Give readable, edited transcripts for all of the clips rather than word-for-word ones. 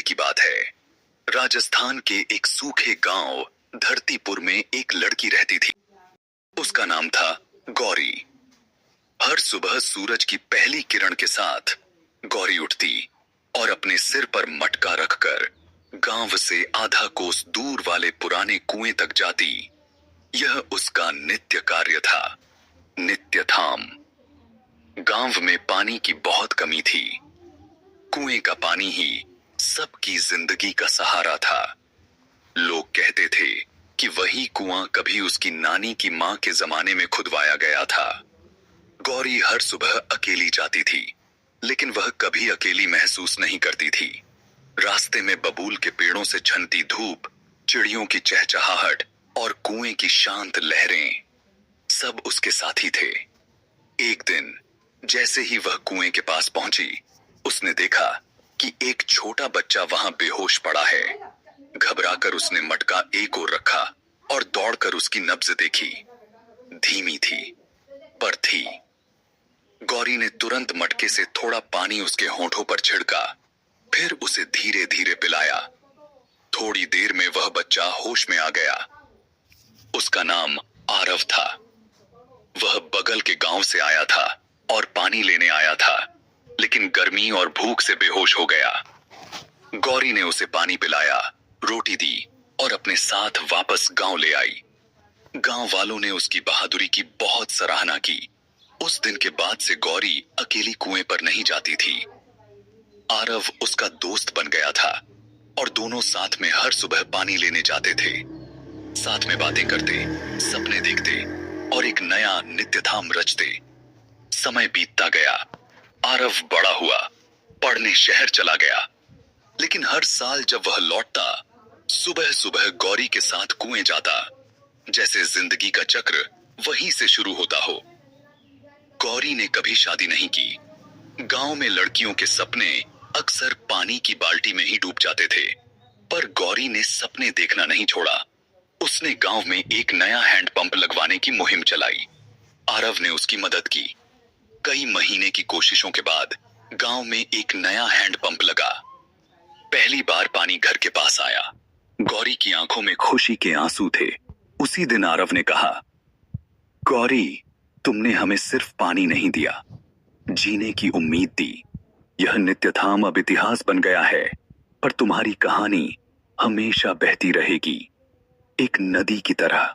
की बात है। राजस्थान के एक सूखे गांव धरतीपुर में एक लड़की रहती थी। उसका नाम था गौरी। हर सुबह सूरज की पहली किरण के साथ गौरी उठती और अपने सिर पर मटका रखकर गांव से आधा कोस दूर वाले पुराने कुएं तक जाती। यह उसका नित्य कार्य था, नित्य थाम। गांव में पानी की बहुत कमी थी। कुएं का पानी ही सबकी जिंदगी का सहारा था। लोग कहते थे कि वही कुआं कभी उसकी नानी की मां के जमाने में खुदवाया गया था। गौरी हर सुबह अकेली जाती थी, लेकिन वह कभी अकेली महसूस नहीं करती थी। रास्ते में बबूल के पेड़ों से छनती धूप, चिड़ियों की चहचहाहट और कुएं की शांत लहरें सब उसके साथी थे। एक दिन जैसे ही वह कुएं के पास पहुंची, उसने देखा कि एक छोटा बच्चा वहां बेहोश पड़ा है। घबराकर उसने मटका एक ओर रखा और दौड़कर उसकी नब्ज देखी। धीमी थी, पर थी। गौरी ने तुरंत मटके से थोड़ा पानी उसके होठों पर छिड़का, फिर उसे धीरे धीरे पिलाया। थोड़ी देर में वह बच्चा होश में आ गया। उसका नाम आरव था। वह बगल के गांव से आया था और पानी लेने आया था, लेकिन गर्मी और भूख से बेहोश हो गया। गौरी ने उसे पानी पिलाया, रोटी दी और अपने साथ वापस गांव ले आई। गांव वालों ने उसकी बहादुरी की बहुत सराहना की। उस दिन के बाद से गौरी अकेली कुएं पर नहीं जाती थी। आरव उसका दोस्त बन गया था और दोनों साथ में हर सुबह पानी लेने जाते थे। साथ में बातें करते, सपने देखते और एक नया नित्यधाम रचते। समय बीतता गया। आरव बड़ा हुआ, पढ़ने शहर चला गया। लेकिन हर साल जब वह लौटता, सुबह सुबह गौरी के साथ कुएं जाता, जैसे जिंदगी का चक्र वहीं से शुरू होता हो। गौरी ने कभी शादी नहीं की। गांव में लड़कियों के सपने अक्सर पानी की बाल्टी में ही डूब जाते थे, पर गौरी ने सपने देखना नहीं छोड़ा। उसने गांव में एक नया हैंडपंप लगवाने की मुहिम चलाई। आरव ने उसकी मदद की। कई महीने की कोशिशों के बाद गांव में एक नया हैंडपंप लगा। पहली बार पानी घर के पास आया। गौरी की आंखों में खुशी के आंसू थे। उसी दिन आरव ने कहा, गौरी, तुमने हमें सिर्फ पानी नहीं दिया, जीने की उम्मीद दी। यह नित्यधाम अब इतिहास बन गया है, पर तुम्हारी कहानी हमेशा बहती रहेगी, एक नदी की तरह।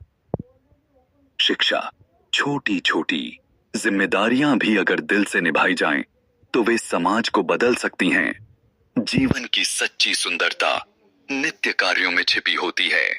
शिक्षा, छोटी छोटी जिम्मेदारियां भी अगर दिल से निभाई जाएं, तो वे समाज को बदल सकती हैं। जीवन की सच्ची सुंदरता नित्य कार्यों में छिपी होती है।